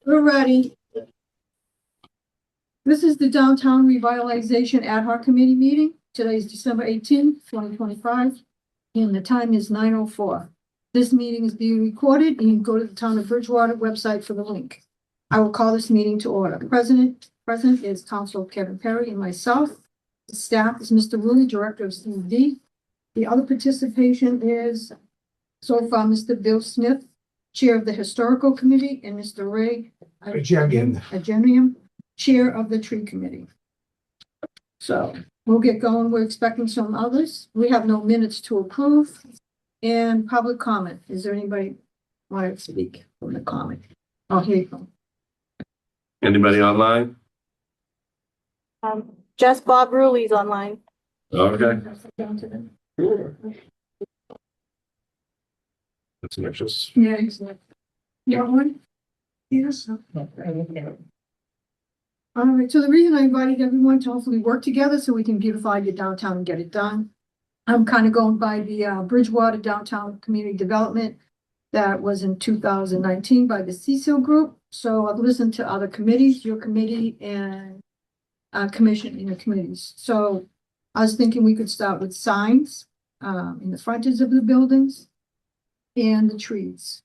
We're ready. This is the Downtown Revitalization Ad Hoc Committee meeting. Today is December 18th, 2025, and the time is 9:04. This meeting is being recorded, and you can go to the Town of Bridgewater website for the link. I will call this meeting to order. Present is Council Kevin Perry and myself. The staff is Mr. Rooney, Director of CED. The other participation is so far Mr. Bill Smith, Chair of the Historical Committee, and Mr. Ray Agemian, Chair of the Tree Committee. So we'll get going. We're expecting some others. We have no minutes to approve. And public comment. Is there anybody want to speak from the comment? Oh, here you go. Anybody online? Just Bob Ruley's online. Okay. Sure. That's anxious. Yeah, exactly. You want one? Yes. All right, so the reason I invited everyone to hopefully work together so we can beautify the downtown and get it done. I'm kind of going by the Bridgewater Downtown Community Development that was in 2019 by the Cecil Group. So I've listened to other committees, your committee and commission in the committees. So I was thinking we could start with signs in the frontage of the buildings and the trees.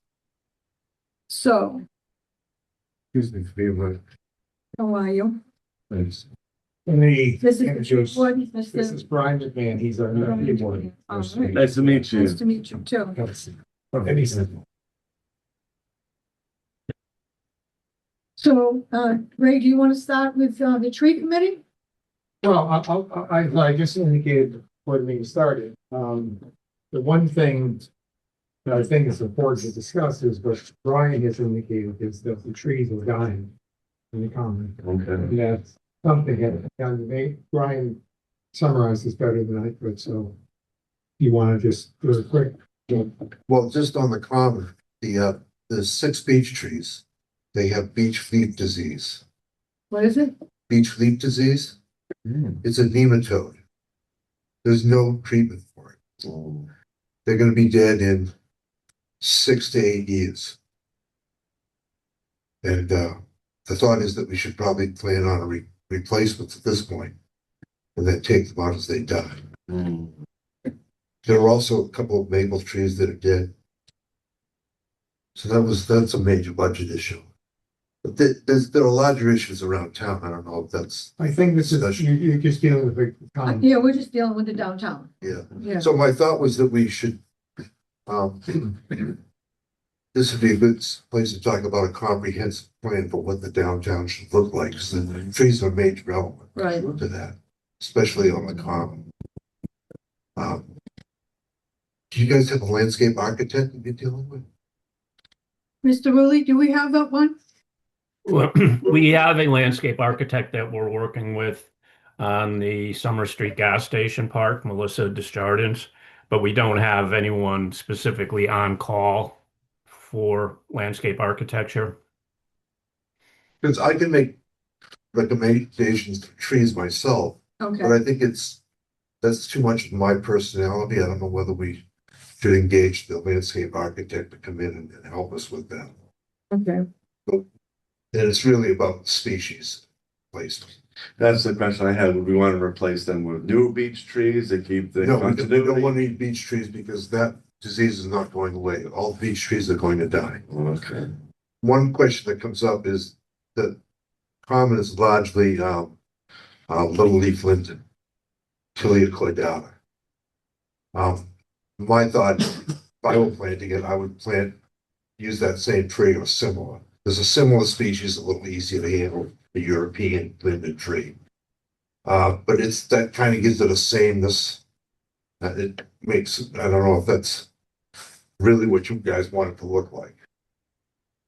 So. Excuse me for being late. How are you? Thanks. This This is Brian McMahon. He's our new board. All right. Nice to meet you. Nice to meet you too. So, Ray, do you want to start with the tree committee? Well, I just indicated before the meeting started. The one thing that I think is important to discuss is what Brian has indicated is that the trees are dying in the common. Okay. And that's something that Brian summarized this better than I could. So you want to just do a quick. Well, just on the common, the 6 beech trees, they have beech leaf disease. What is it? Beech leaf disease, it's a nematode. There's no treatment for it. They're going to be dead in 6 to 8 years. And the thought is that we should probably plan on a replacement at this point, and then take them out as they die. There are also a couple of maple trees that are dead. So that's a major budget issue. But there are larger issues around town. I don't know if that's. I think this is you're just dealing with the common. Yeah, we're just dealing with the downtown. Yeah. So my thought was that we should. This would be a good place to talk about a comprehensive plan for what the downtown should look like, because the trees are a major element to that, especially on the common. Do you guys have a landscape architect that you're dealing with? Mr. Ruley, do we have that one? Well, we have a landscape architect that we're working with on the Summer Street gas station park, Melissa Desjardins, but we don't have anyone specifically on call for landscape architecture. Because I can make recommendations for trees myself, Okay. but I think that's too much of my personality. I don't know whether we should engage the landscape architect to come in and help us with that. Okay. And it's really about species placement. That's the question I had. Would we want to replace them with new beech trees that keep the No, we continuity? don't want any beech trees because that disease is not going away. All beech trees are going to die. Okay. One question that comes up is that common is largely little leaf linden, Tilia cordata. My thought, if I were planting it, I would use that same tree or similar. There's a similar species, a little easier to handle, the European linden tree. But that kind of gives it a sameness. It makes, I don't know if that's really what you guys want it to look like.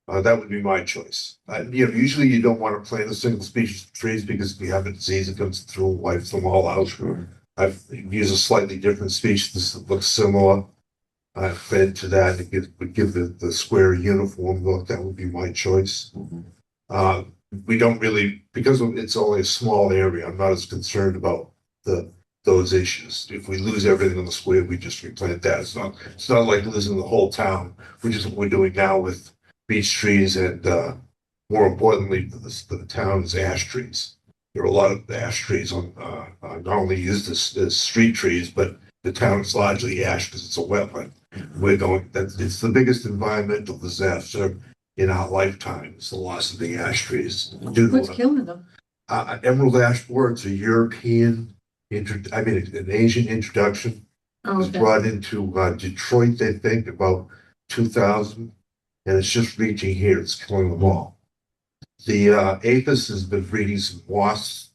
That would be my choice. Usually you don't want to plant a single species of trees because if you have a disease, it comes through and wipes them all out. Sure. I've used a slightly different species that looks similar. I've fed to that. It would give the square uniform look. That would be my choice. We don't really, because it's only a small area, I'm not as concerned about those issues. If we lose everything on the square, we just replant that. It's not like losing the whole town, which is what we're doing now with beech trees and more importantly for the town's ash trees. There are a lot of ash trees on, not only used as street trees, but the town is largely ash because it's a wetland. It's the biggest environmental disaster in our lifetime, is the loss of the ash trees. What's killing them? Emerald ash borer, it's a European, an Asian introduction. It was Okay. brought into Detroit, they think, about 2000, and it's just reaching here. It's killing them all. The APHIS has been breeding some wasps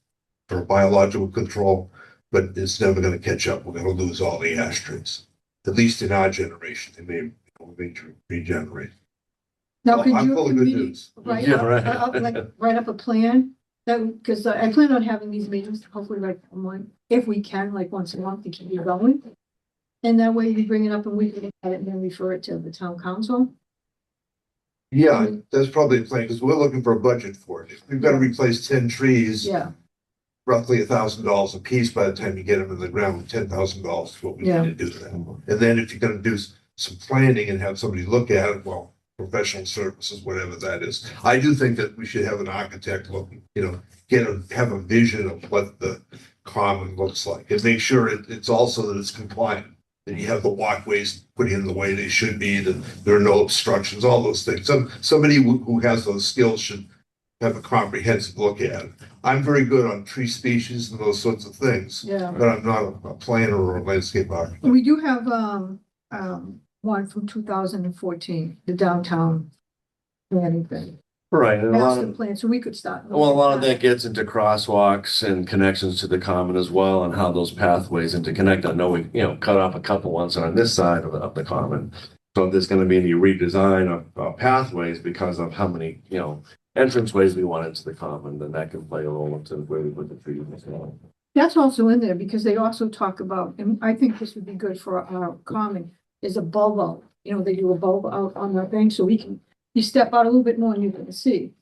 for biological control, but it's never going to catch up. We're going to lose all the ash trees, at least in our generation. They may regenerate. Now, could I'm you full of good committee news. write Yeah, up, right. write up a plan? That, because I plan on having these meetings, hopefully like one, if we can, like once a month to keep it going. And that way you bring it up and we can look at it and then refer it to the town council. Yeah, that's probably the plan, because we're looking for a budget for it. If we've got to replace 10 trees, Yeah, roughly $1,000 a piece by the time you get them in the ground, $10,000 is what we Yeah. need to do that. And then if you're gonna do some planning and have somebody look at it, well, professional services, whatever that is. I do think that we should have an architect look, have a vision of what the common looks like and make sure it's also that it's compliant. That you have the walkways put in the way they should be, that there are no obstructions, all those things. Somebody who has those skills should have a comprehensive look at it. I'm very good on tree species and those sorts of things, yeah. but I'm not a planner or a landscape architect. We do have, one from 2014, the downtown planning thing. Right, and a lot Master of, plan, so we could start. well, a lot of that gets into crosswalks and connections to the common as well, and how those pathways interconnect. I know we, cut off a couple ones on this side of the common. So if there's gonna be any redesign of pathways because of how many, entranceways we want into the common, then that can play a role into where we put the trees as well. That's also in there because they also talk about, and I think this would be good for our common, is a bulb out. They do a bulb out on their thing, so you step out a little bit more and you can see.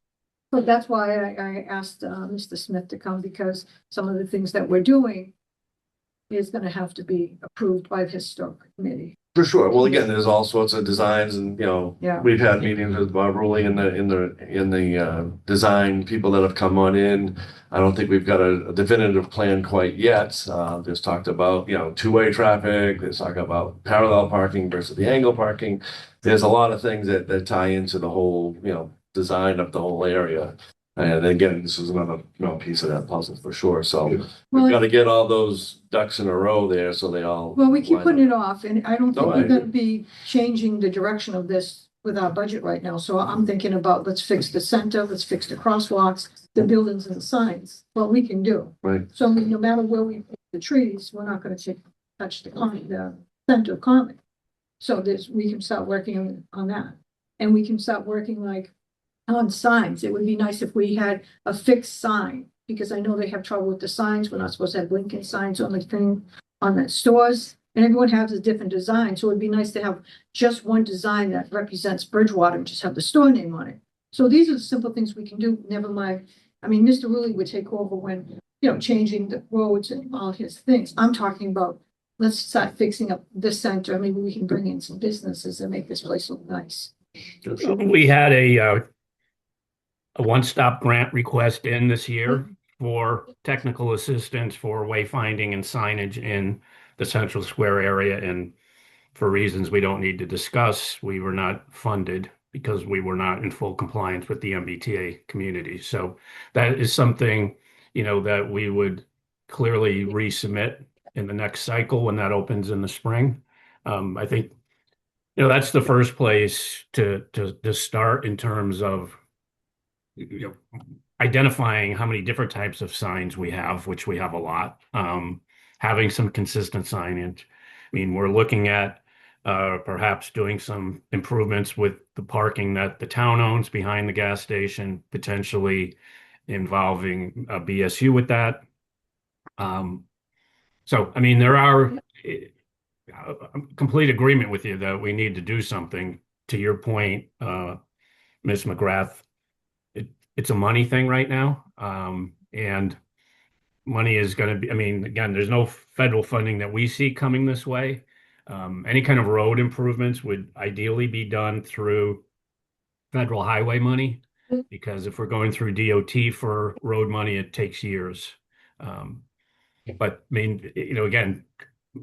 But that's why I asked Mr. Smith to come, because some of the things that we're doing is gonna have to be approved by the historic committee. For sure. Well, again, there's all sorts of designs and, Yeah. we've had meetings with Bob Rowley in the design people that have come on in. I don't think we've got a definitive plan quite yet. There's talked about, two-way traffic. There's talk about parallel parking versus the angle parking. There's a lot of things that tie into the whole, design of the whole area. And again, this is another, piece of that puzzle for sure. So we've got to get all those ducks in a row there so they all. Well, we keep line putting up. it off, and I don't think No, I we're gonna agree. be changing the direction of this with our budget right now. So I'm thinking about, let's fix the center, let's fix the crosswalks, the buildings and the signs. What we can do. Right. So no matter where we put the trees, we're not gonna touch the center common. So we can start working on that. And we can start working like on signs. It would be nice if we had a fixed sign, because I know they have trouble with the signs. We're not supposed to have blinking signs on the thing, on the stores. And everyone has a different design, so it'd be nice to have just one design that represents Bridgewater and just have the store name on it. So these are the simple things we can do, never mind. I mean, Mr. Rulli would take over when, changing the roads and all his things. I'm talking about, let's start fixing up the center. Maybe we can bring in some businesses and make this place look nice. We had a one-stop grant request in this year for technical assistance for wayfinding and signage in the Central Square area. And for reasons we don't need to discuss, we were not funded because we were not in full compliance with the MBTA community. So that is something, that we would clearly resubmit in the next cycle when that opens in the spring. I think, that's the first place to start in terms of identifying how many different types of signs we have, which we have a lot, having some consistent signage. I mean, we're looking at perhaps doing some improvements with the parking that the town owns behind the gas station, potentially involving a BSU with that. So, I mean, there are complete agreement with you that we need to do something. To your point, Ms. McGrath, it's a money thing right now. And money is going to be, I mean, again, there's no federal funding that we see coming this way. Any kind of road improvements would ideally be done through federal highway money. because if we're going through DOT for road money, it takes years. But I mean, again,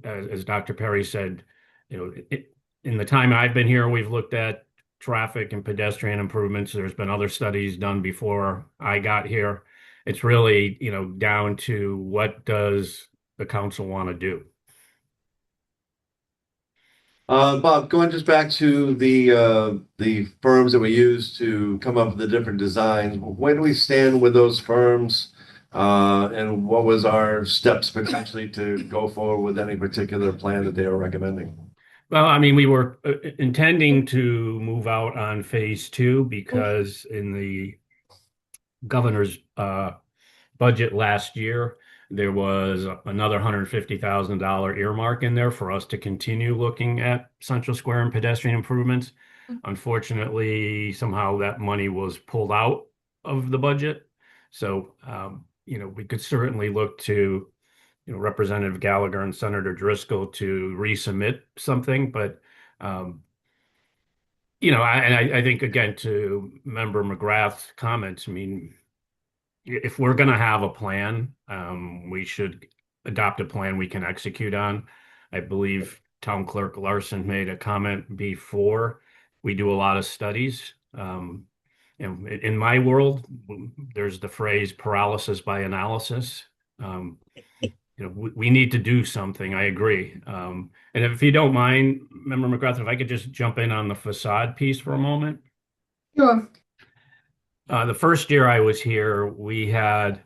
as Dr. Perry said, in the time I've been here, we've looked at traffic and pedestrian improvements. There's been other studies done before I got here. It's really, down to what does the council want to do? Bob, going just back to the firms that we use to come up with the different designs, where do we stand with those firms? And what was our steps potentially to go forward with any particular plan that they were recommending? Well, I mean, we were intending to move out on phase two because in the governor's budget last year, there was another $150,000 earmark in there for us to continue looking at Central Square and pedestrian improvements. Unfortunately, somehow that money was pulled out of the budget. So, we could certainly look to, Representative Gallagher and Senator Driscoll to resubmit something, but I think again to Member McGrath's comments, I mean, if we're going to have a plan, we should adopt a plan we can execute on. I believe Town Clerk Larson made a comment before. We do a lot of studies. In my world, there's the phrase paralysis by analysis. We need to do something. I agree. And if you don't mind, Member McGrath, if I could just jump in on the facade piece for a moment. Sure. The first year I was here, we had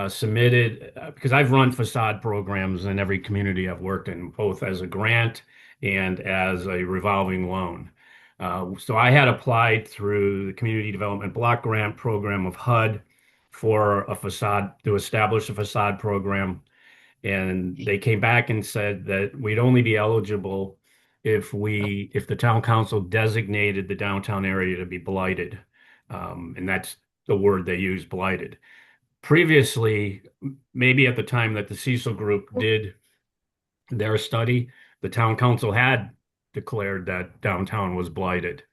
submitted, because I've run facade programs in every community I've worked in, both as a grant and as a revolving loan. So I had applied through the Community Development Block Grant Program of HUD for a facade, to establish a facade program. And they came back and said that we'd only be eligible if the town council designated the downtown area to be blighted. And that's the word they use, blighted. Previously, maybe at the time that the Cecil Group did their study, the town council had declared that downtown was blighted.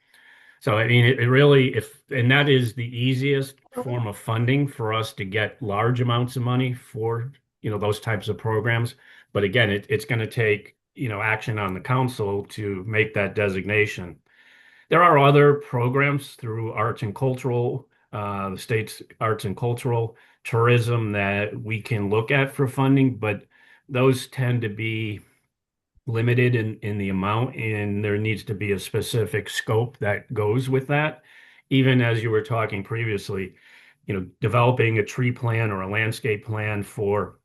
So, I mean, it really, and that is the easiest form of funding for us to get large amounts of money for, those types of programs. But again, it's going to take, action on the council to make that designation. There are other programs through arts and cultural, the state's arts and cultural, tourism that we can look at for funding, but those tend to be limited in the amount, and there needs to be a specific scope that goes with that. Even as you were talking previously, developing a tree plan or a landscape plan for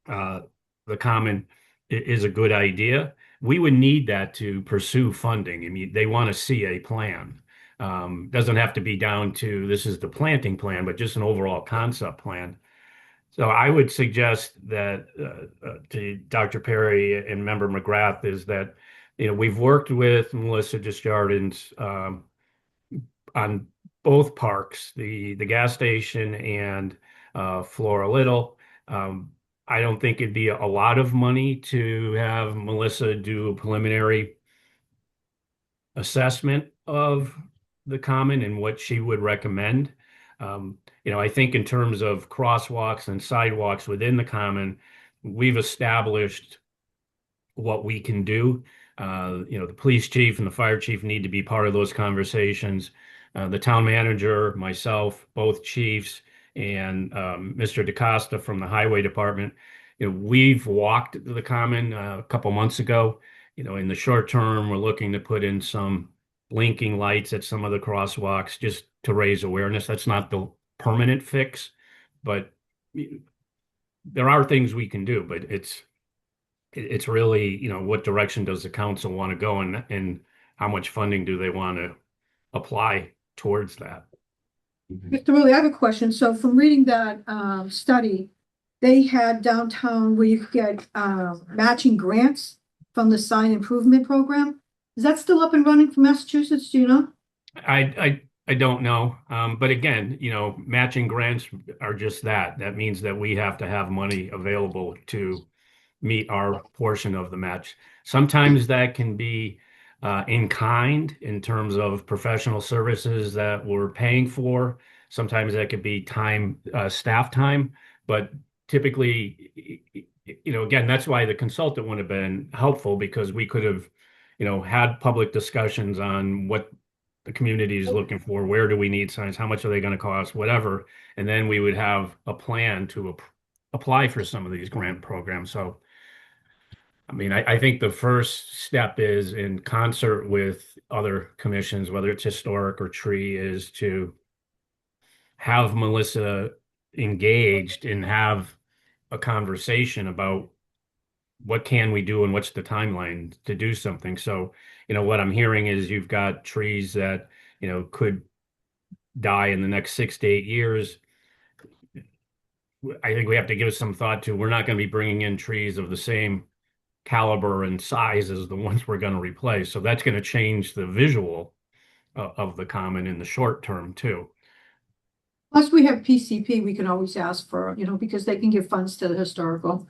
the common is a good idea. We would need that to pursue funding. I mean, they want to see a plan. Doesn't have to be down to this is the planting plan, but just an overall concept plan. So I would suggest that to Dr. Perry and Member McGrath is that, we've worked with Melissa Desjardins on both parks, the gas station and Flora Little. I don't think it'd be a lot of money to have Melissa do a preliminary assessment of the common and what she would recommend. I think in terms of crosswalks and sidewalks within the common, we've established what we can do. The police chief and the fire chief need to be part of those conversations. The town manager, myself, both chiefs, and Mr. DaCosta from the highway department. We've walked the common a couple months ago. In the short term, we're looking to put in some blinking lights at some of the crosswalks just to raise awareness. That's not the permanent fix, but there are things we can do. But it's really, what direction does the council want to go and how much funding do they want to apply towards that? Mr. Rowley, I have a question. So from reading that study, they had downtown where you could get matching grants from the sign improvement program. Is that still up and running for Massachusetts? Do you know? I don't know. But again, matching grants are just that. That means that we have to have money available to meet our portion of the match. Sometimes that can be in kind in terms of professional services that we're paying for. Sometimes that could be time, staff time, but typically, again, that's why the consultant would have been helpful because we could have, had public discussions on what the community is looking for, where do we need signs, how much are they going to cost, whatever, and then we would have a plan to apply for some of these grant programs. So I mean, I think the first step is in concert with other commissions, whether it's historic or tree, is to have Melissa engaged and have a conversation about what can we do and what's the timeline to do something. So, what I'm hearing is you've got trees that, could die in the next 6 to 8 years. I think we have to give some thought to, we're not going to be bringing in trees of the same caliber and size as the ones we're going to replace. So that's going to change the visual of the common in the short term too. Plus, we have PCP, we can always ask for, because they can give funds to the historical.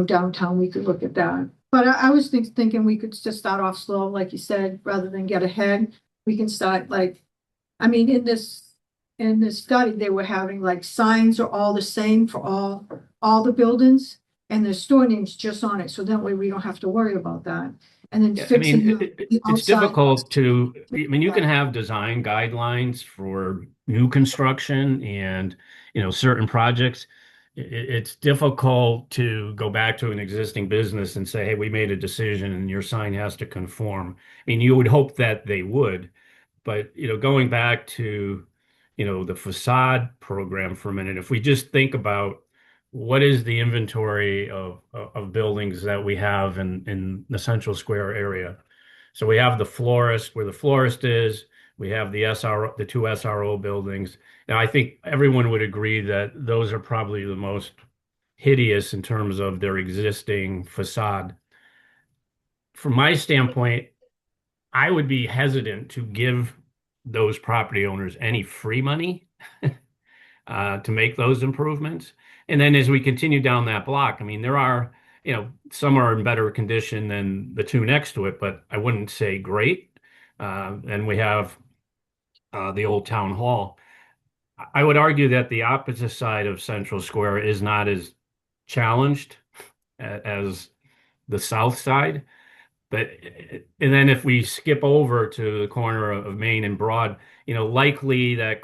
Downtown, we could look at that. But I was thinking we could just start off slow, like you said, rather than get ahead. We can start in this study, they were having like signs are all the same for all the buildings and the store names just on it. So that way we don't have to worry about that. And then fixing the it's outside. difficult to, you can have design guidelines for new construction and, certain projects. It's difficult to go back to an existing business and say, hey, we made a decision and your sign has to conform. I mean, you would hope that they would, but, going back to, the facade program for a minute, if we just think about what is the inventory of buildings that we have in the Central Square area. So we have the florist, where the florist is, we have the two SRO buildings. Now, I think everyone would agree that those are probably the most hideous in terms of their existing facade. From my standpoint, I would be hesitant to give those property owners any free money to make those improvements. And then as we continue down that block, I mean, there are, some are in better condition than the two next to it, but I wouldn't say great. And we have the old town hall. I would argue that the opposite side of Central Square is not as challenged as the south side. But and then if we skip over to the corner of Main and Broad, likely that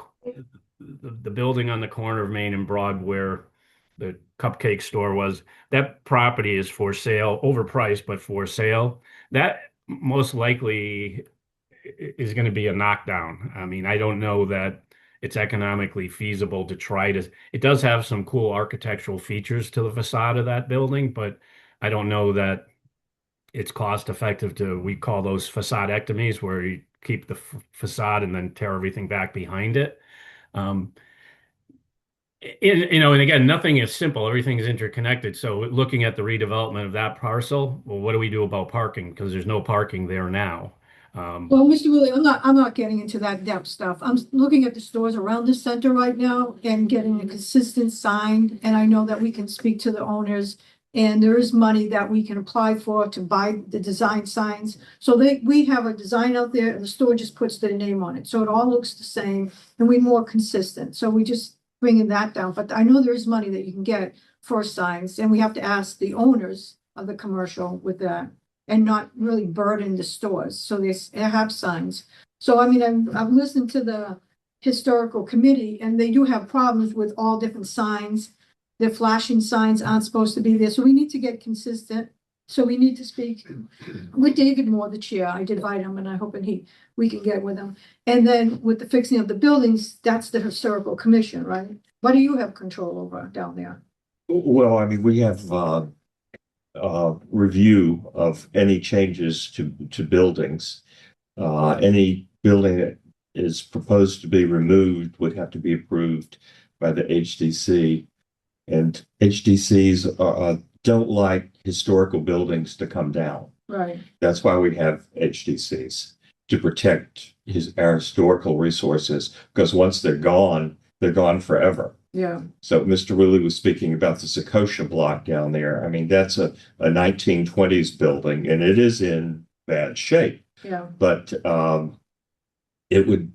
the building on the corner of Main and Broad where the cupcake store was, that property is for sale, overpriced, but for sale. That most likely is going to be a knockdown. I mean, I don't know that it's economically feasible to try to, it does have some cool architectural features to the facade of that building, but I don't know that it's cost effective to, we call those facadectomies, where you keep the facade and then tear everything back behind it. And again, nothing is simple. Everything is interconnected. So looking at the redevelopment of that parcel, well, what do we do about parking? Because there's no parking there now. Well, Mr. Willie, I'm not getting into that depth stuff. I'm looking at the stores around the center right now and getting a consistent sign. And I know that we can speak to the owners, and there is money that we can apply for to buy the design signs. So we have a design out there and the store just puts their name on it. So it all looks the same and we're more consistent. So we just bringing that down. But I know there is money that you can get for signs, and we have to ask the owners of the commercial with that, and not really burden the stores. So they have signs. So, I mean, I've listened to the historical committee, and they do have problems with all different signs. The flashing signs aren't supposed to be there. So we need to get consistent. So we need to speak with David Moore, the chair. I did invite him, and I hope we can get with him. And then with the fixing of the buildings, that's the historical commission, right? What do you have control over down there? Well, I mean, we have review of any changes to buildings. Any building that is proposed to be removed would have to be approved by the HDC, and HDCs don't like historical buildings to come down. Right. That's why we have HDCs, to protect our historical resources, because once they're gone forever. Yeah. So Mr. Willie was speaking about the Secosha block down there. I mean, that's a 1920s building, and it is in bad shape. Yeah, But it would,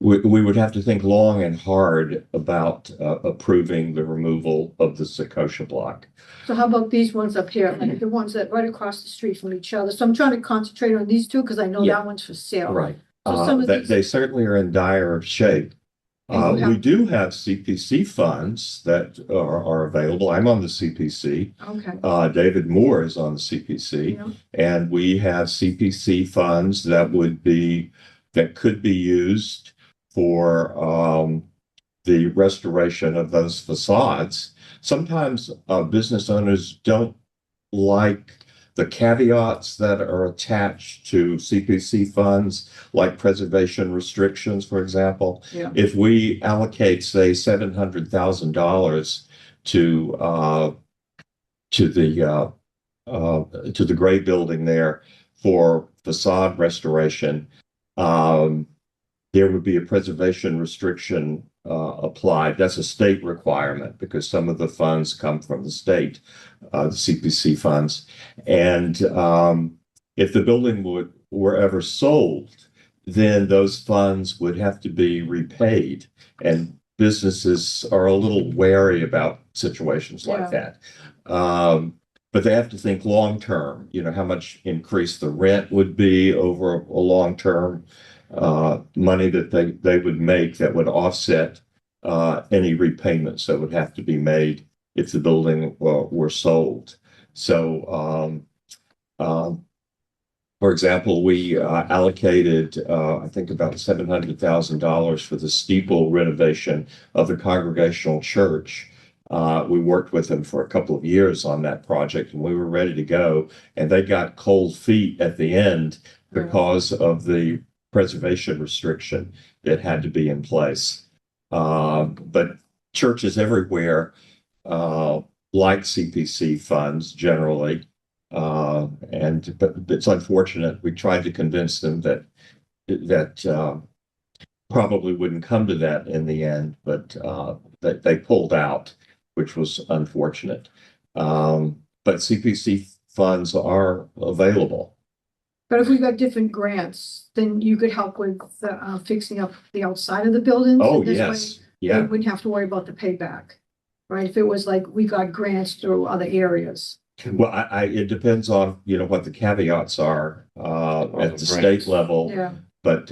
we would have to think long and hard about approving the removal of the Secocia block. so how about these ones up here, like the ones that right across the street from each other? So I'm trying to concentrate on these two because I know Yeah. that one's for sale. Right. So some of That these- they certainly are in dire shape. And you We have- do have CPC funds that are available. I'm on the CPC. Okay, David Moore is on the CPC, yeah, and we have CPC funds that could be used for the restoration of those facades. Sometimes business owners don't like the caveats that are attached to CPC funds, like preservation restrictions, for example. yeah, If we allocate, say, $700,000 to the gray building there for facade restoration, there would be a preservation restriction applied. That's a state requirement because some of the funds come from the state, the CPC funds. And if the building were ever sold, then those funds would have to be repaid. And businesses are a little wary about situations like that. But they have to think long term, how much increase the rent would be over a long term, money that they would make that would offset any repayments that would have to be made if the building were sold. So, for example, we allocated, I think, about $700,000 for the steeple renovation of the Congregational Church. We worked with them for a couple of years on that project, and we were ready to go. And they got cold feet at the end because of the preservation restriction that had to be in place. But churches everywhere like CPC funds generally. But it's unfortunate. We tried to convince them that probably wouldn't come to that in the end, but that they pulled out, which was unfortunate. But CPC funds are available. but if we got different grants, then you could help with fixing up the outside of the buildings. Oh, and this way yes. We Yeah. wouldn't have to worry about the payback, right? If it was like we got grants through other areas. Well, it depends on, what the caveats are at the state level. Yeah, But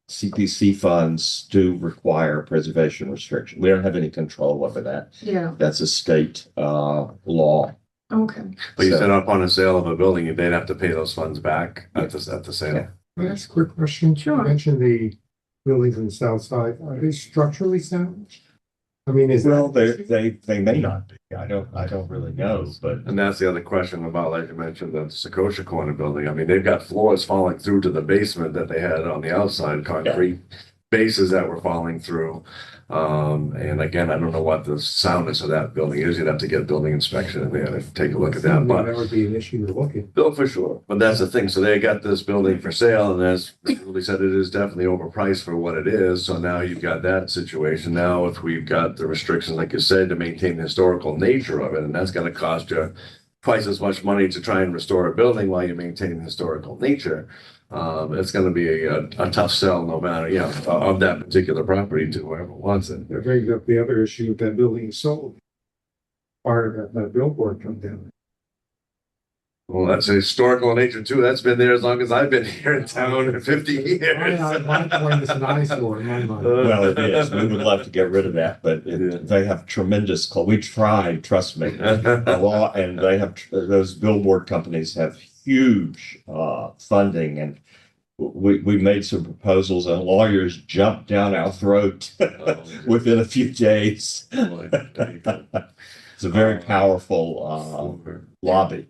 CPC funds do require preservation restriction. We don't have any control over that. yeah, That's a state law. okay. But you So- said upon a sale of a building, they'd have to pay those funds back at the sale. Yeah. Can I ask a quick question? Sure. You mentioned the buildings on the south side. Are they structurally sound? I mean, is Well, that? they may not be. I don't really know, but And that's the other question about, like you mentioned, the Secocia Corner building. I mean, they've got floors falling through to the basement that they had on the outside, concrete bases that were falling through. And again, I don't know what the soundness of that building is. You'd have to get a building inspection in there to take a look at that. But That would be an issue to look at. no, for sure. But that's the thing. So they got this building for sale, and as Julie said, it is definitely overpriced for what it is. So now you've got that situation. Now, if we've got the restrictions, like you said, to maintain the historical nature of it, and that's going to cost you twice as much money to try and restore a building while you maintain the historical nature. It's going to be a tough sell, no matter, of that particular property to whoever wants it. That brings up the other issue if that building is sold. Part of that billboard comes down. Well, that's historical in nature too. That's been there as long as I've been here in town, 50 years. My point is an eyesore in my mind. well, it is. We would love to get rid of that, but Yeah. they have tremendous. We tried, trust me, a lot, and they have those billboard companies have huge funding, and we made some proposals, and lawyers jumped down our throat within a few days. It's a very powerful lobby.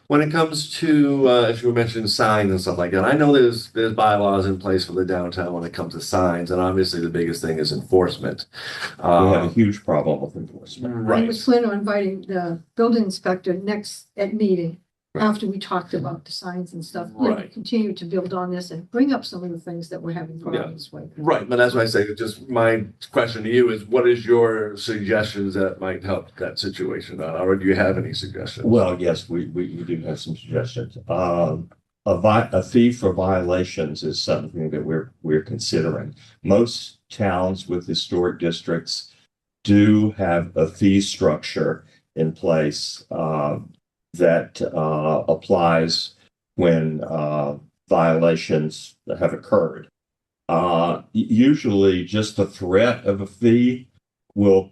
When it comes to, if you were mentioning signs and stuff like that, I know there's bylaws in place for the downtown when it comes to signs, and obviously the biggest thing is enforcement. We have a huge problem with enforcement. I was planning on inviting the building inspector next at meeting. Right. After we talked about the signs and stuff, Right. continue to build on this and bring up some of the things that we're having problems with. Right, but that's why I say, just my question to you is, what is your suggestions that might help that situation out, or do you have any suggestions? Well, yes, we do have some suggestions. a fee for violations is something that we're considering. Most towns with historic districts do have a fee structure in place that applies when violations have occurred. Usually, just the threat of a fee will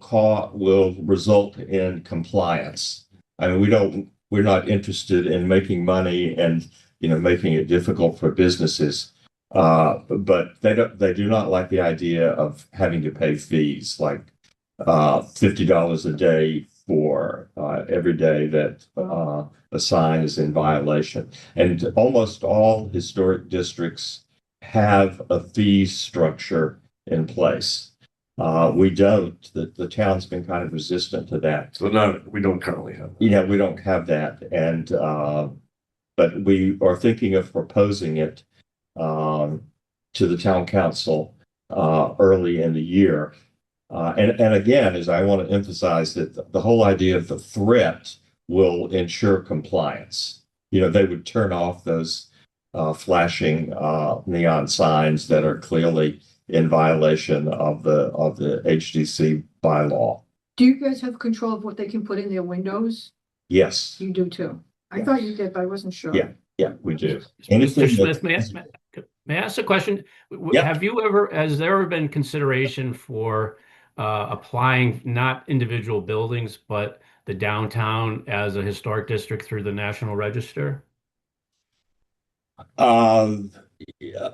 result in compliance. I mean, we're not interested in making money and making it difficult for businesses. But they do not like the idea of having to pay fees like $50 a day for every day that a sign is in violation. And almost all historic districts have a fee structure in place. We don't. The town's been kind of resistant to that. So we don't currently have that. Yeah, we don't have that, and but we are thinking of proposing it to the town council early in the year. And again, as I want to emphasize that the whole idea of the threat will ensure compliance. They would turn off those flashing neon signs that are clearly in violation of the HDC bylaw. Do you guys have control of what they can put in their windows? Yes. You do too. I thought you did, but I wasn't sure. Yeah, we do. Mr. Smith, may I ask a question? Yeah. Has there ever been consideration for applying not individual buildings, but the downtown as a historic district through the National Register?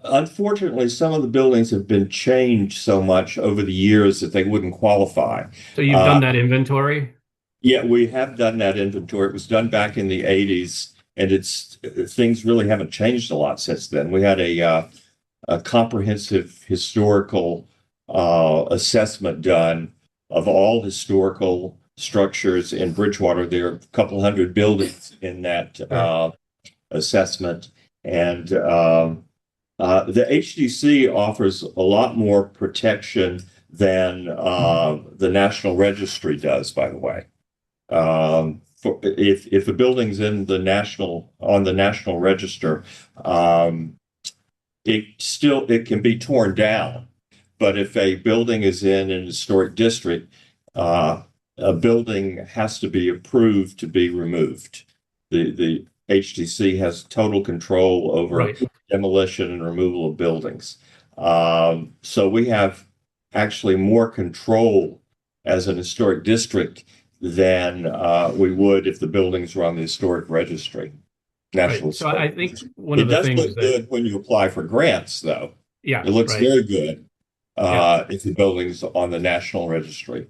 Unfortunately, some of the buildings have been changed so much over the years that they wouldn't qualify. So you've done that inventory? Yeah, we have done that inventory. It was done back in the 80s, and things really haven't changed a lot since then. We had a comprehensive historical assessment done of all historical structures in Bridgewater. There are a couple hundred buildings in that assessment, and the HDC offers a lot more protection than the National Registry does, by the way. If a building's on the National Register, it can be torn down. But if a building is in an historic district, a building has to be approved to be removed. The HDC has total control over demolition and removal of buildings. So we have actually more control as an historic district than we would if the buildings were on the historic registry. National. So I think one of the things it does look good when you apply for grants, though. Yeah, it looks very good if the building's on the National Registry.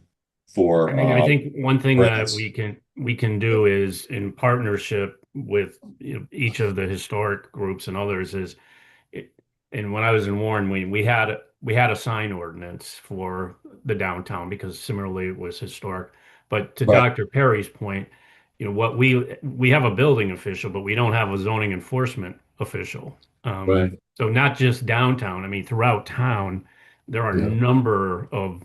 I think one thing grants. that we can do is in partnership with each of the historic groups and others and when I was in Warren, we had a sign ordinance for the downtown because similarly it was historic. But to Dr. Perry's point, what we have a building official, but we don't have a zoning enforcement official. So not just downtown. I mean, throughout town, there are a number of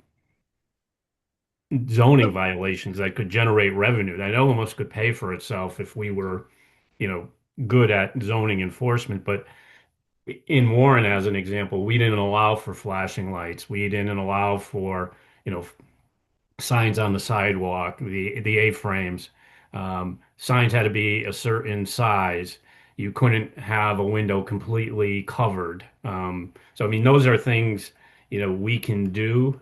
zoning violations that could generate revenue. That almost could pay for itself if we were, good at zoning enforcement. But in Warren, as an example, we didn't allow for flashing lights. We didn't allow for, signs on the sidewalk, the A-frames. Signs had to be a certain size. You couldn't have a window completely covered. So, I mean, those are things, we can do.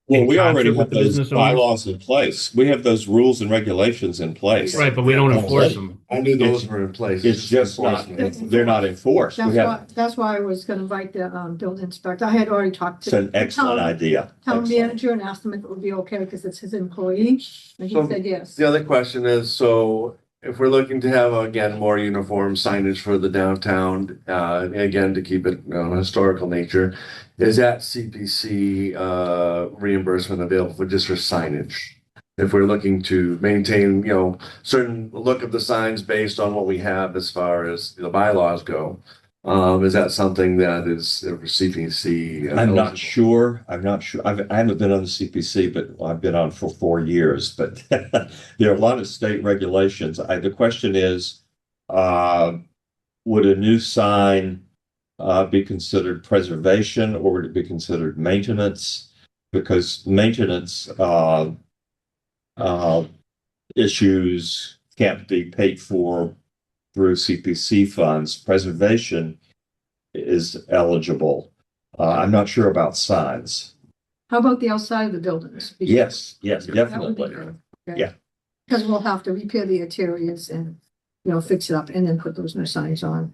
Well, we already have those bylaws in place. We have those rules and regulations in place. Right, but we don't enforce them. I knew those were in place. It's just not, they're not enforced. That's why I was gonna invite the building inspector. I had already talked to It's an excellent idea. town manager and asked him if it would be okay because it's his employee, and he said yes. The other question is, so if we're looking to have, again, more uniform signage for the downtown, again, to keep it on a historical nature, is that CPC reimbursement available for just for signage? If we're looking to maintain, certain look of the signs based on what we have as far as the bylaws go, is that something that is for CPC? I'm not sure. I haven't been on the CPC, but I've been on for 4 years. But there are a lot of state regulations. The question is, would a new sign be considered preservation or would it be considered maintenance? Because maintenance issues can't be paid for through CPC funds. Preservation is eligible. I'm not sure about signs. How about the outside of the buildings? Yes, That would be definitely. good. Okay. Yeah. Because we'll have to repair the interiors and, fix it up and then put those new signs on.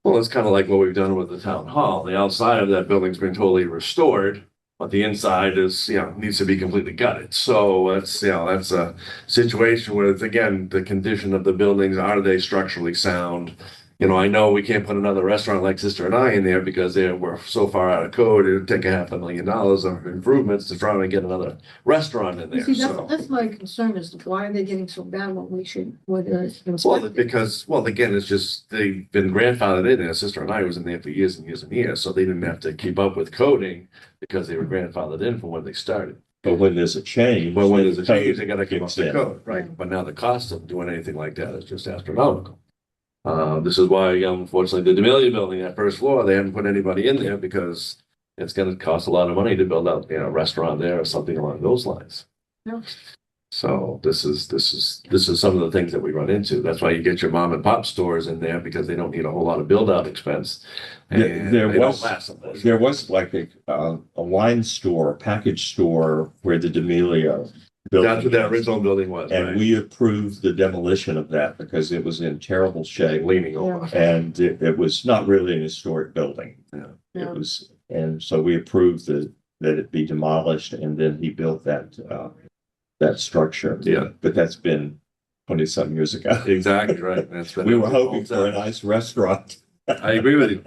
Well, it's kind of like what we've done with the town hall. The outside of that building's been totally restored, but the inside is, needs to be completely gutted. So that's a situation where it's, again, the condition of the buildings, are they structurally sound? I know we can't put another restaurant like Sister and I in there because we're so far out of code. It would take $500,000 of improvements to try and get another restaurant in You there. see, So. that's my concern is why are they getting so bad when we should, whether it's Well, inspected? because, again, it's just, they've been grandfathered in there. Sister and I was in there for years and years and years, so they didn't have to keep up with coding because they were grandfathered in from when they started. But when there's a change, But when there's a the code change, they gotta keep up kicks the in. code, right? Yeah. But now the cost of doing anything like that is just astronomical. This is why, unfortunately, the D'Amelio building, that first floor, they haven't put anybody in there because it's gonna cost a lot of money to build out, a restaurant there or something along those lines. Yeah. So this is some of the things that we run into. That's why you get your mom and pop stores in there because they don't need a whole lot of build out expense. And There they don't was- last so much. There was like a wine store, a package store where the D'Amelio building That's what that was. original building was, And right? we approved the demolition of that because it was in terrible shape. Leaning over. And it was not really an historic building. Yeah. Yeah. It was, and so we approved that it be demolished and then he built that structure. Yeah. But that's been 20-some years ago. Exactly, right. That's been We a were long hoping for a time. nice restaurant. I agree with you.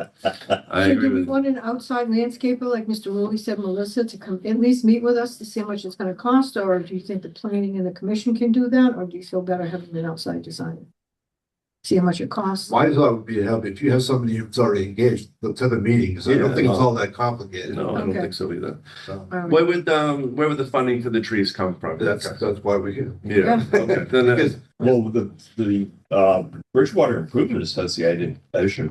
I So agree do we with you. want an outside landscaper, like Mr. Rowley said, Melissa, to come at least meet with us to see how much it's gonna cost? Or do you think the planning and the commission can do that? Or do you feel better having an outside designer? See how much it costs? My thought would be to have, if you have somebody who's already engaged, to the meeting, because I don't Yeah. think it's all that complicated. No, I don't Okay. think so either. So, All right. Where would the funding for the trees come from? that's why we're here. Yeah, okay. Then, Because Well, the Bridgewater Improvement Association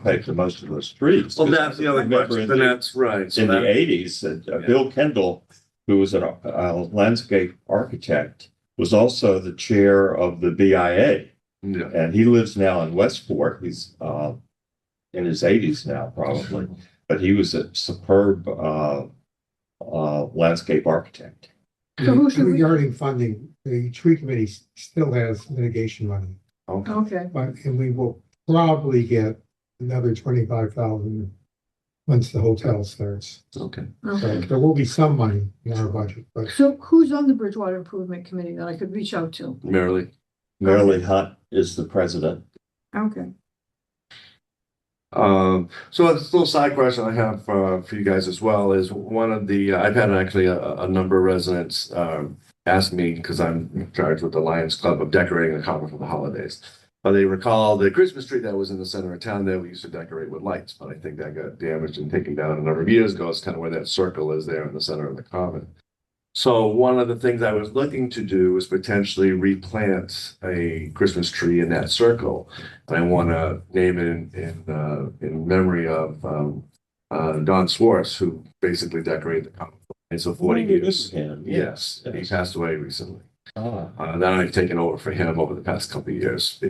paid for most of those trees. well, that's the other Remember question. in Then the- that's right. So In the that, 80s, Bill Kendall, who was a landscape architect, was also the chair of the BIA. yeah. And he lives now in Westport. He's in his 80s now, probably. But he was a superb landscape architect. So who should we- Regarding funding, the tree committee still has mitigation money, Okay. Okay, and we will probably get another 25,000 once the hotel starts. Okay. So okay. there will be some money in our budget, but So who's on the Bridgewater Improvement Committee that I could reach out to? Merrily. Marilyn Hunt is the president. Okay. So a little side question I have for you guys as well is one of the, I've had actually a number of residents ask me, because I'm in charge with the Lions Club of decorating the common for the holidays. But they recall the Christmas tree that was in the center of town there, we used to decorate with lights, but I think that got damaged and taken down a number of years ago. It's kind of where that circle is there in the center of the common. So one of the things I was looking to do is potentially replant a Christmas tree in that circle. And I want to name it in memory of Don Swartz, who basically decorated the common for 40 years. Him, Yes, and he passed away recently. Ah, Then I've taken over for him over the past couple of years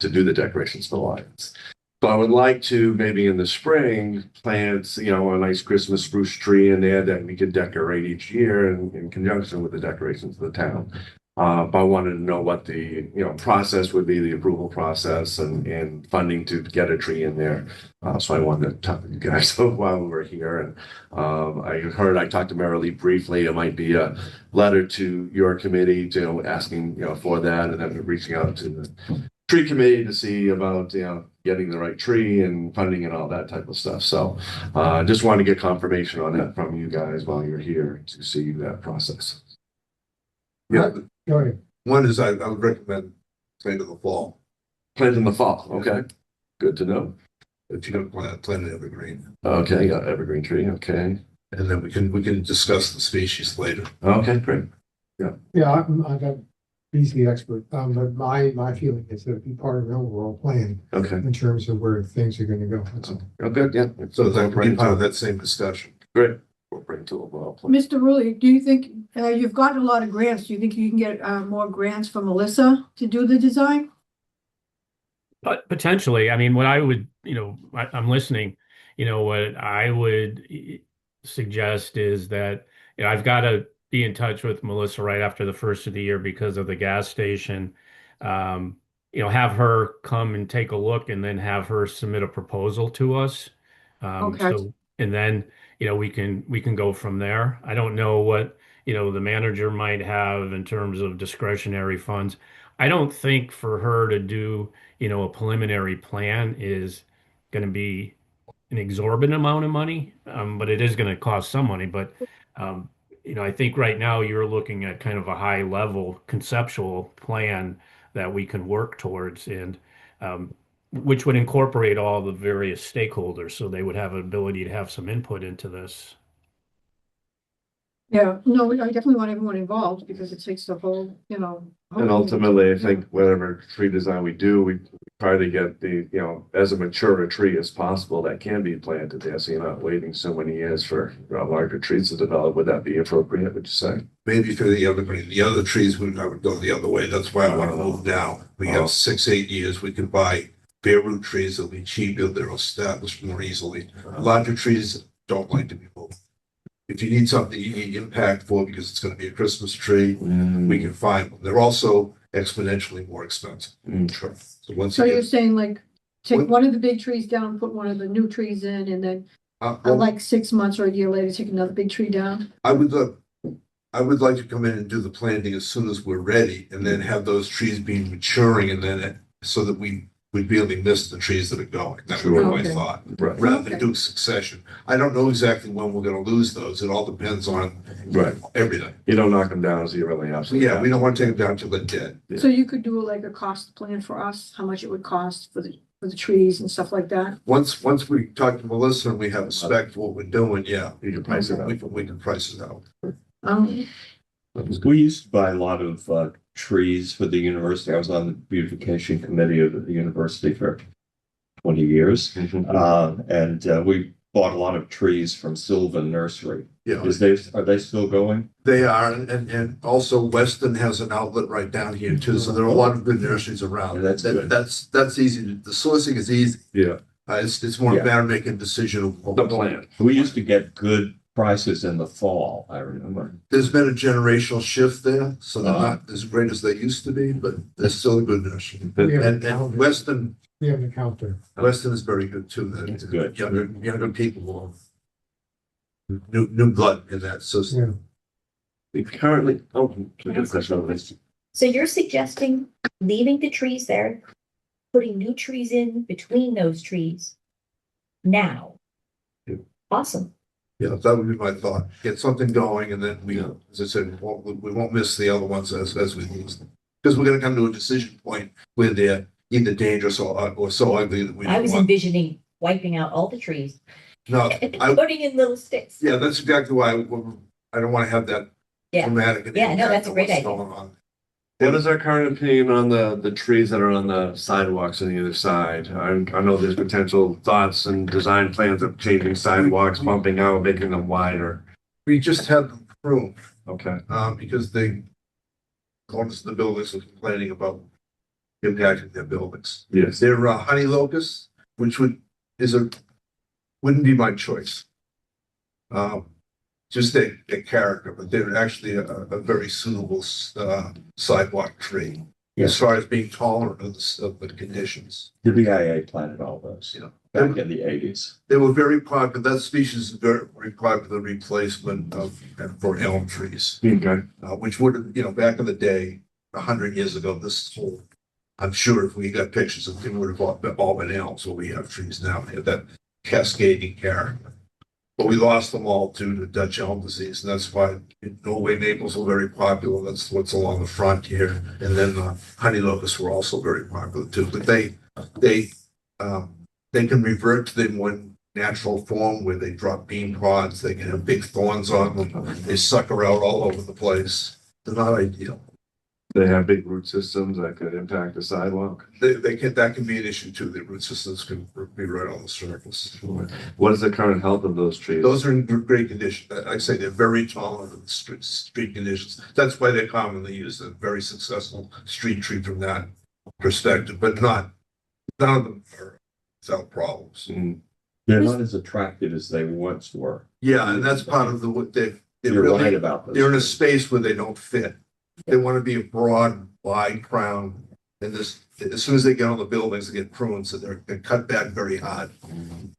to do the decorations for the Lions. So I would like to maybe in the spring plant, a nice Christmas spruce tree in there that we could decorate each year in conjunction with the decorations of the town. But I wanted to know what the process would be, the approval process and funding to get a tree in there. So I wanted to talk to you guys while we were here. And I talked to Mary Lee briefly. It might be a letter to your committee, asking for that, and then reaching out to the tree committee to see about getting the right tree and funding and all that type of stuff. So just wanted to get confirmation on that from you guys while you're here to see that process. Yeah, go ahead. one is I would recommend plant in the fall. plant in the fall. Okay, good to know. If you're gonna plant an evergreen. Okay, got evergreen tree. Okay, And then we can discuss the species later. okay, great. Yeah, I got he's the expert. But my feeling is that it'd be part of an overall plan Okay. in terms of where things are gonna go. That's all. Oh, good, yeah. So that would be bring part of to, that same discussion. great. We'll bring to a well plan. Mr. Rulli, do you think, you've gotten a lot of grants, do you think you can get, more grants from Melissa to do the design? But potentially, I mean, what I would, I'm listening, what I would suggest is that, I've got to be in touch with Melissa right after the first of the year because of the gas station. Have her come and take a look and then have her submit a proposal to us. Okay. And then, we can go from there. I don't know what, the manager might have in terms of discretionary funds. I don't think for her to do a preliminary plan is going to be an exorbitant amount of money, but it is going to cost some money. But, I think right now you're looking at kind of a high level conceptual plan that we can work towards and which would incorporate all the various stakeholders so they would have an ability to have some input into this. Yeah, no, I definitely want everyone involved because it takes the whole, And ultimately, I Yeah. think whatever tree design we do, we try to get the, as a mature a tree as possible that can be planted there. So you're not waiting so many years for larger trees to develop. Would that be appropriate, would you say? Maybe for the other trees, I would go the other way. That's why I want to move now. We Oh. have 6, 8 years. We can buy bare root trees. They'll be cheaper. They're established more easily. Larger trees don't like to be moved. If you need something you need impact for because it's going to be a Christmas tree, we can find them. They're also exponentially more expensive. Sure. So once So you you're get, saying like, take What- one of the big trees down, put one of the new trees in, and then well, like 6 months or a year later, take another big tree down? I would like to come in and do the planting as soon as we're ready and then have those trees be maturing and then so that we'd really miss the trees that are going. That would be my Okay. thought. Right. Rather Okay. than do succession. I don't know exactly when we're gonna lose those. It all depends on Right. everything. You don't knock them down, so you really have So to. yeah, we don't want to take them down till they're dead. Yeah. So you could do like a cost plan for us, how much it would cost for the trees and stuff like that? Once we talk to Melissa and we have a spec for what we're doing, yeah. You can price it out. We can price it out. Um, We used to buy a lot of trees for the university. I was on the beautification committee of the university for 20 years. And we bought a lot of trees from Sylvan Nursery. Yeah, Are they still going? they are. And also Weston has an outlet right down here too. So there are a lot of good nurseries around. Yeah, that's good. That's easy. The sourcing is easy. Yeah. It's more Yeah. a matter of making a decision of The plan. We used to get good prices in the fall, I remember. There's been a generational shift there, so they're Uh-huh. not as great as they used to be, but they're still a good nursery. We have And an Weston account there. Weston is very good too. That's good. Younger people, new blood in that system. Yeah. We currently, we got a question on this. So you're suggesting leaving the trees there, putting new trees in between those trees now? Yeah. Awesome. Yeah, that would be my thought. Get something going and then Yeah. as I said, we won't miss the other ones as we lose them. Because we're gonna come to a decision point where they're either dangerous or so ugly that we I don't was want. envisioning wiping out all the trees No, and I, putting in little sticks. yeah, that's exactly why I don't want to have that Yeah. dramatic. an Yeah, no, impact that's a on great what's idea. going on. What is our current opinion on the trees that are on the sidewalks on either side? I know there's potential thoughts and design plans of changing sidewalks, bumping out, making them wider. We just had them pruned, Okay. because the owners of the buildings were complaining about impacting their buildings. Yes. They're honey locusts, which wouldn't be my choice. Just a character, but they're actually a very suitable sidewalk tree as far as being tolerant of the conditions. The BIA planted all those, Yeah. back in the 80s. They were very popular. That species is very popular replacement for elm trees, Okay. which would back in the day, 100 years ago, I'm sure if we got pictures of them, would have all been elms. Where we have trees now, they have that cascading character. But we lost them all due to Dutch elm disease, and that's why Norway maples were very popular. That's what's along the front here, and then honey locusts were also very popular too. But they can revert to their more natural form where they drop bean pods. They can have big thorns on them. They sucker out all over the place. They're not ideal. They have big root systems that could impact the sidewalk. They can, that can be an issue too. The root systems can be right on the surface. What is the current health of those trees? Those are in great condition. I say they're very tolerant of the street conditions. That's why they're commonly used. A very successful street tree from that perspective, but none of them are without problems. Mm. They're not as attractive as they once were. Yeah, and that's part of the, what they're You're right really, about those. they're in a space where they don't fit. They want to be a broad, wide crown. And this, as soon as they get on the buildings, they get pruned, so they're cut back very hard.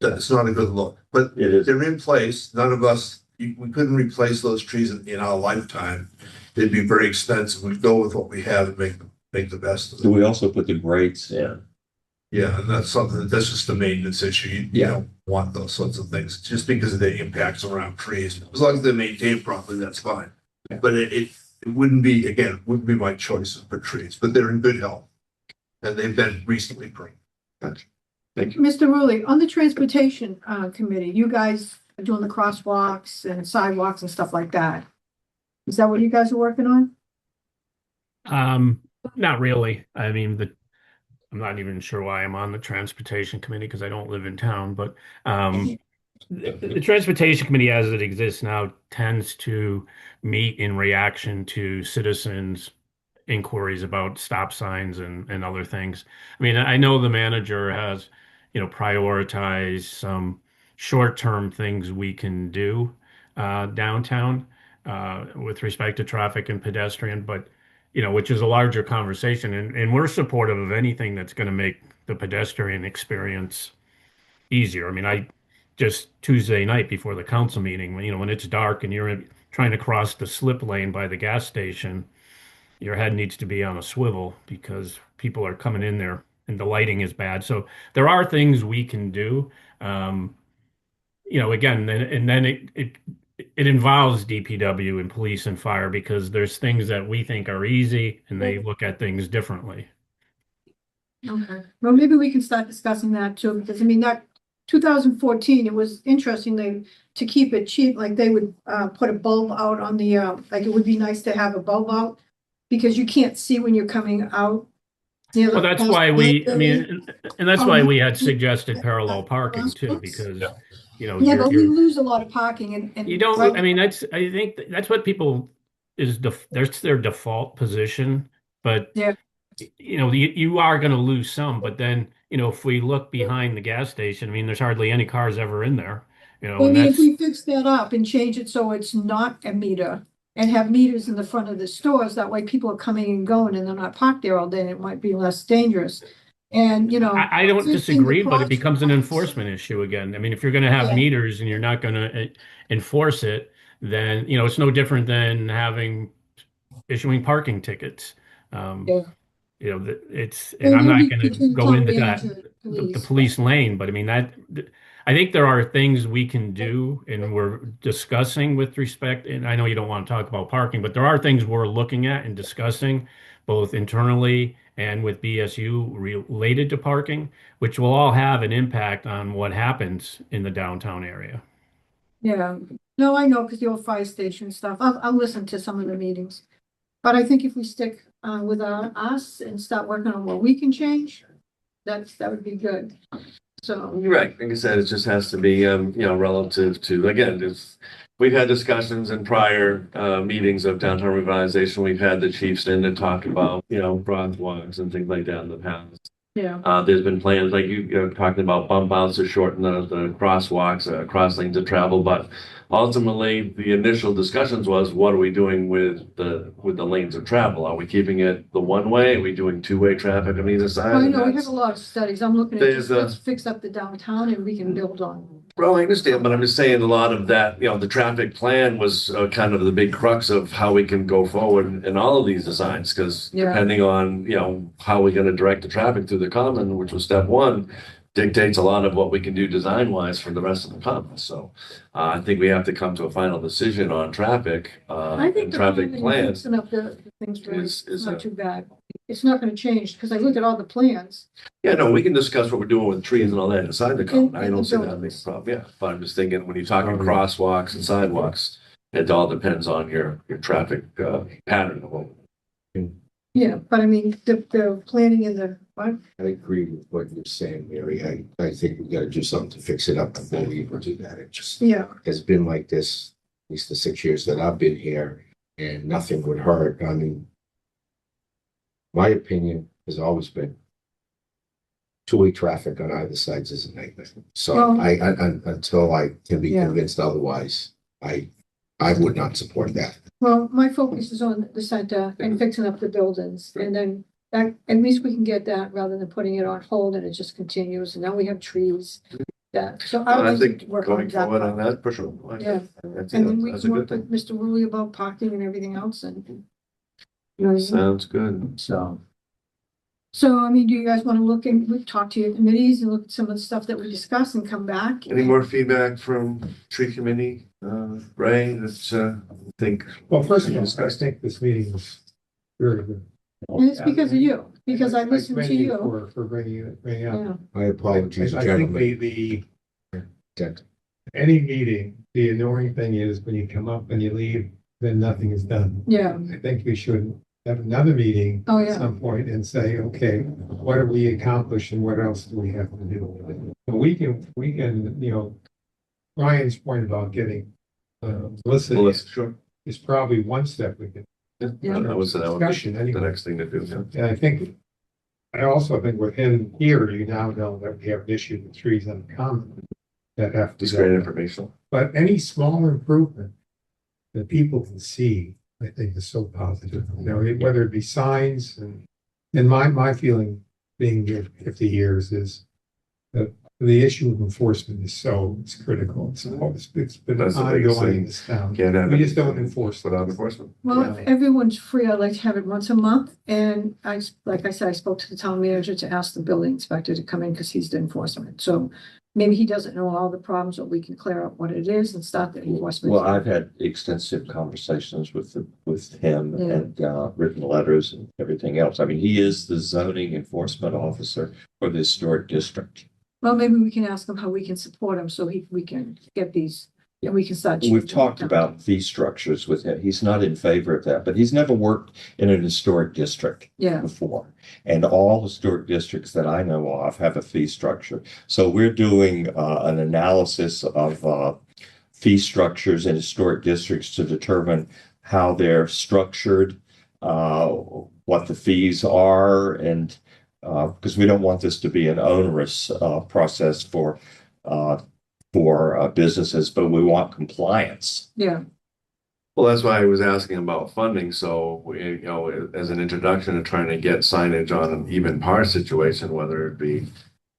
It's not a good look, but It is. they're in place. None of us, we couldn't replace those trees in our lifetime. It'd be very expensive. We'd go with what we have and make the best of So it. we also put the grates in. Yeah, and that's something, that's just a maintenance issue. You Yeah. don't want those sorts of things, just because of the impacts around trees. As long as they're maintained properly, that's fine. Yeah. But it wouldn't be, again, wouldn't be my choice for trees, but they're in good health. And they've been recently pruned. Gotcha. Thank you. Mr. Rowley, on the transportation committee, you guys are doing the crosswalks and sidewalks and stuff like that. Is that what you guys are working on? Not really. I mean, I'm not even sure why I'm on the transportation committee because I don't live in town, but the transportation committee as it exists now tends to meet in reaction to citizens' inquiries about stop signs and other things. I mean, I know the manager has, prioritized some short-term things we can do downtown with respect to traffic and pedestrian, but which is a larger conversation, and we're supportive of anything that's going to make the pedestrian experience easier. I mean, I just Tuesday night before the council meeting, when it's dark and you're trying to cross the slip lane by the gas station, your head needs to be on a swivel because people are coming in there and the lighting is bad. So there are things we can do. Again, and then it involves DPW and police and fire because there's things that we think are easy and they look at things differently. Okay, well, maybe we can start discussing that too, because I mean, that 2014, it was interesting, to keep it cheap, like they would put a bulb out on the, like it would be nice to have a bulb out because you can't see when you're coming out. Well, that's why and that's why we had suggested parallel parking too, because, Yeah, but we lose a lot of parking and. you don't, I mean, I think that's what people that's their default position, but Yeah. You are going to lose some, but then, if we look behind the gas station, I mean, there's hardly any cars ever in there, Well, I and mean, if that's, we fix that up and change it so it's not a meter and have meters in the front of the stores, that way people are coming and going and they're not parked there all day, and it might be less dangerous. And, I don't fixing disagree, the but it becomes an crosswalks. enforcement issue again. I mean, if you're going to have Yeah. meters and you're not going to enforce it, then, it's no different than issuing parking tickets. Yeah. It's, Well, and I'm we'll not be going to between go town into that, manager, the police. police lane, but I mean, I think there are things we can do and we're discussing with respect, and I know you don't want to talk about parking, but there are things we're looking at and discussing both internally and with BSU related to parking, which will all have an impact on what happens in the downtown area. Yeah, no, I know, because the old fire station stuff, I'll listen to some of the meetings. But I think if we stick with us and start working on what we can change, that would be good. So, You're right. Like I said, it just has to be, relative to, again, we've had discussions in prior meetings of downtown revitalization. We've had the chiefs in to talk about, crosswalks and things like that in the past. yeah, There's been plans like you're talking about bump outs to shorten the crosswalks, cross lanes of travel, but ultimately the initial discussions was, what are we doing with the lanes of travel? Are we keeping it the one way? Are we doing two-way traffic on either side? I And know, we have that's- a lot of studies. I'm looking at There's just, a- let's fix up the downtown and we can build on. Well, I understand, but I'm just saying a lot of that, the traffic plan was kind of the big crux of how we can go forward in all of these designs, because Yeah. depending on, how we're going to direct the traffic through the common, which was step one, dictates a lot of what we can do design-wise for the rest of the common. So I think we have to come to a final decision on traffic I think and the traffic plan and plans. fixing up the things really is is a- not too bad. It's not gonna change, because I looked at all the plans. Yeah, no, we can discuss what we're doing with trees and all that inside the common. I In the don't see that being a buildings. problem, yeah. But I'm just thinking, when you're talking Okay. crosswalks and sidewalks, it all depends on your traffic pattern. Yeah, but I mean, the planning and the, what? I agree with what you're saying, Mary. I think we gotta do something to fix it up before we even do that. It just Yeah, has been like this, at least the 6 years that I've been here, and nothing would hurt. I mean, my opinion has always been two-way traffic on either sides is a nightmare. So Well- until I can be Yeah. convinced otherwise, I would not support that. well, my focus is on the center and fixing up the buildings, and then that, at least we can get that rather than putting it on hold and it just continues, and now we have trees. That, so I would I like think to work on going that. forward on part. that, for sure. Yeah. That's, And then we that's a can good work with thing. Mr. Woolley about parking and everything else, and you know what I mean? Sounds good. So, I mean, do you guys want to look and we talk to your committees and look at some of the stuff that we discussed and come back? Any more feedback from tree committee? Ray, that's, I think. Well, first of all, I think this meeting was very good. And it's because of you, because I listened to commend you. For bringing it, bringing it up. Yeah, My apologies, I think gentlemen. the any meeting, the annoying thing is when you come up and you leave, then nothing is done. yeah, I think we should have another meeting oh, at yeah, some point and say, okay, what have we accomplished and what else do we have to do? But we can, you know, Ryan's point about getting, Melissa Well, let's, sure. is probably one step we can. Yeah. That would be Discussion the anyway. next thing to do, yeah. And I also think with him here, you now know that we have an issue with trees on the common that have to It's go. great information. But any small improvement that people can see, I think is so positive, you know, whether it be signs and my feeling being here 50 years is that the issue of enforcement is it's critical. It's been That's the biggest ongoing thing. in this town. Can't have We just it don't enforce without it. enforcement. well, Yeah. if everyone's free, I'd like to have it once a month, and like I said, I spoke to the town manager to ask the building inspector to come in, because he's the enforcement, so maybe he doesn't know all the problems, but we can clear up what it is and start the enforcement. Well, I've had extensive conversations with him Yeah. and written letters and everything else. I mean, he is the zoning enforcement officer for the historic district. Well, maybe we can ask him how we can support him, so we can get these, and we can start. We've talked about fee structures with him. He's not in favor of that, but he's never worked in an historic district Yeah, before. And all historic districts that I know of have a fee structure. So we're doing an analysis of fee structures in historic districts to determine how they're structured, what the fees are, and because we don't want this to be an onerous process for businesses, but we want compliance. yeah, Well, that's why I was asking about funding. So, you know, as an introduction to trying to get signage on an even par situation, whether it be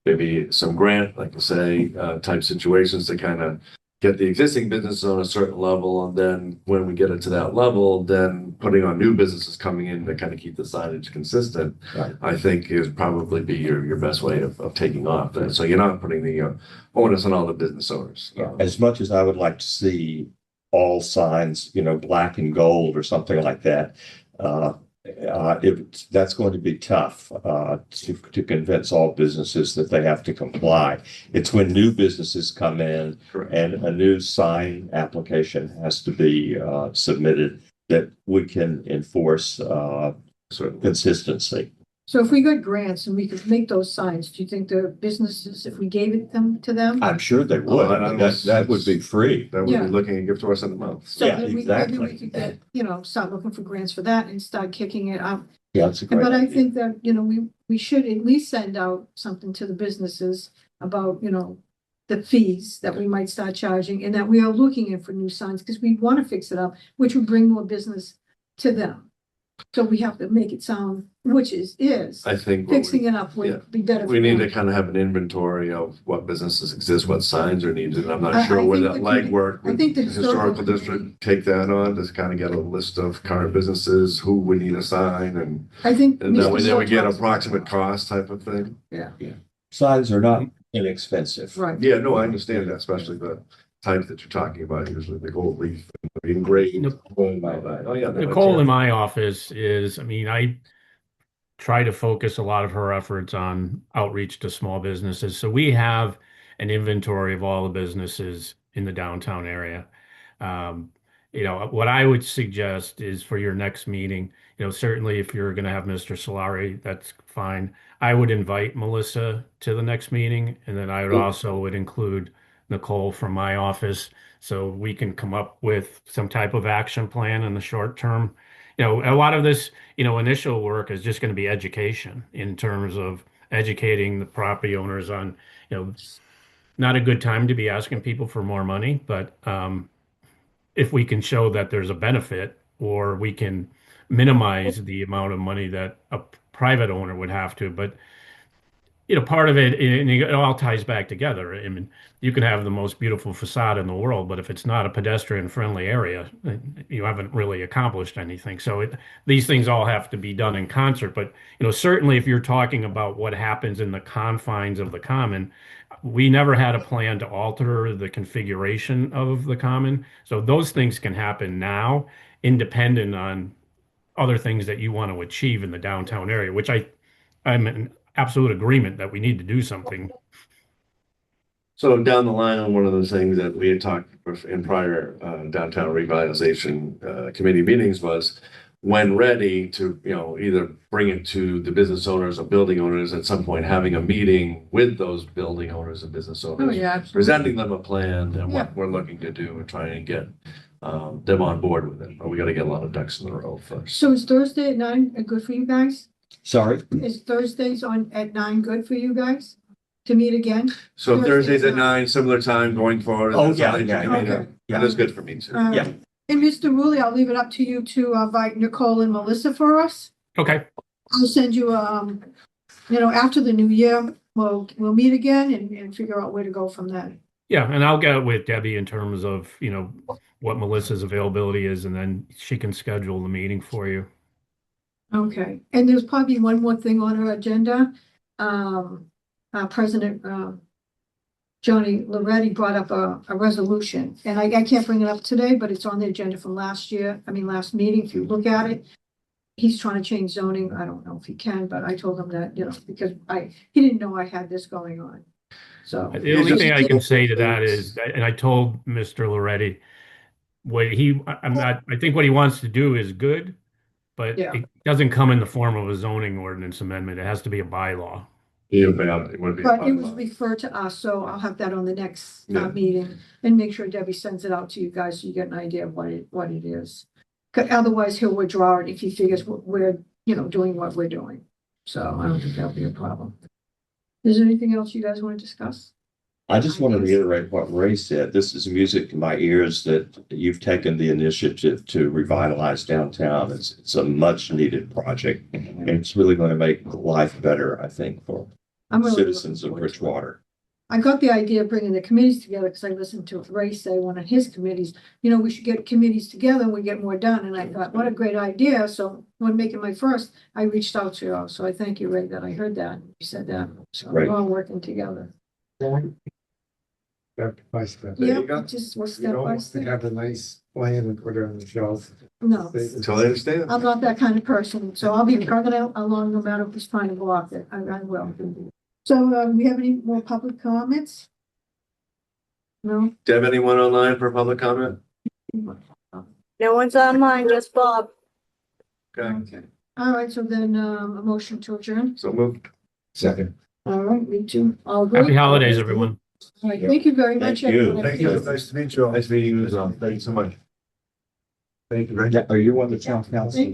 maybe some grant, like you say, type situations to kind of get the existing businesses on a certain level. And then when we get it to that level, then putting on new businesses coming in to kind of keep the signage consistent, Right. I think is probably be your best way of taking off. And so you're not putting the onus on all the business owners. As much as I would like to see all signs, you know, black and gold or something like that, that's going to be tough to convince all businesses that they have to comply. It's when new businesses come in Correct. and a new sign application has to be submitted that we can enforce Certainly. consistency. so if we got grants and we could make those signs, do you think the businesses, if we gave it them to them? I'm sure they would. Oh, That would be free. That would Yeah. be looking at gift horse in the mouth. So Yeah, then maybe exactly. we could get, start looking for grants for that and start kicking it out. Yeah, that's a great But I idea. think that, we should at least send out something to the businesses about, the fees that we might start charging, and that we are looking in for new signs, because we want to fix it up, which would bring more business to them. So we have to make it sound, which is I think what fixing it up yeah. would be better. we for need them. to kind of have an inventory of what businesses exist, what signs are needed. And I'm not I sure where think that the legwork I would think the historical district take that on, to kind of get a list of current businesses, who would need a sign, and I think. that way then we get Mr. approximate cost type of thing. Signs are not inexpensive. Right. Yeah, no, I understand that, especially the type that you're talking about, usually the gold leaf, and the engraved. Oh, yeah. Nicole in my office I try to focus a lot of her efforts on outreach to small businesses. So we have an inventory of all the businesses in the downtown area. What I would suggest is for your next meeting, certainly if you're going to have Mr. Solari, that's fine. I would invite Melissa to the next meeting, and then I would include Nicole from my office so we can come up with some type of action plan in the short term. A lot of this, initial work is just going to be education in terms of educating the property owners on, not a good time to be asking people for more money, but if we can show that there's a benefit or we can minimize the amount of money that a private owner would have to. But part of it, and it all ties back together. I mean, you can have the most beautiful facade in the world, but if it's not a pedestrian-friendly area, you haven't really accomplished anything. So these things all have to be done in concert. But certainly, if you're talking about what happens in the confines of the common, we never had a plan to alter the configuration of the common. So those things can happen now, independent on other things that you want to achieve in the downtown area, which I'm in absolute agreement that we need to do something. So down the line, one of the things that we had talked in prior downtown revitalization committee meetings was when ready to, either bring it to the business owners or building owners at some point, having a meeting with those building owners and business Oh, owners, yeah, absolutely. presenting them a plan and Yeah. what we're looking to do and trying to get them on board with it. But we got to get a lot of ducks in a row first. So is Thursday at 9 good for you guys? Sorry? Is Thursdays at 9 good for you guys to meet again? So Thursdays Thursdays at at 9, similar time going forward. Oh, That's yeah, all I yeah, do. okay. That is good for me too. Yeah. And Mr. Rulli, I'll leave it up to you to invite Nicole and Melissa for us. Okay. I'll send you, after the new year, we'll meet again and figure out where to go from there. Yeah, and I'll get with Debbie in terms of, what Melissa's availability is, and then she can schedule the meeting for you. Okay, and there's probably one more thing on our agenda. President Johnny Loretti brought up a resolution, and I can't bring it up today, but it's on the agenda from last meeting. If you look at it, he's trying to change zoning. I don't know if he can, but I told him that, because he didn't know I had this going on. So The only thing I can say to that is, and I told Mr. Loretti, I think what he wants to do is good, but Yeah. it doesn't come in the form of a zoning ordinance amendment. It has to be a bylaw. It would be. But it was referred to us, so I'll have that on the next Yeah. meeting and make sure Debbie sends it out to you guys so you get an idea of what it is. 'Cause otherwise he'll withdraw it if he figures we're, doing what we're doing. So I don't think that'll be a problem. Is there anything else you guys want to discuss? I just want to reiterate what Ray said. This is music to my ears that you've taken the initiative to revitalize downtown. It's a much needed project, and it's really going to make life better, I think, for I'm really citizens of looking forward to it. Bridgewater. I got the idea of bringing the committees together because I listened to Ray say one of his committees, we should get committees together and we get more done. And I thought, what a great idea. So when making my first, I reached out to you. So I thank you, Ray, that I heard that. You said that. So Right. we're all working together. Step by step. There you Yeah, go. just we're You step don't by want to step. have a nice plan and put it on the shelf. No, Until they understand. I'm not that kind of person. So I'll be trucking out along no matter who's trying to block it. I will. So we have any more public comments? No? Do you have anyone online for public comment? No one's online, just Bob. Okay, Okay. All right, so then a motion to adjourn. so moved. Second. All right, me too. All agree? Happy holidays, everyone. All right, thank you very much. Thank you. everyone. Thank you. Nice to meet you all. Nice meeting you as well. Thank you so much. Thank you. Are you on the town council? Thank you.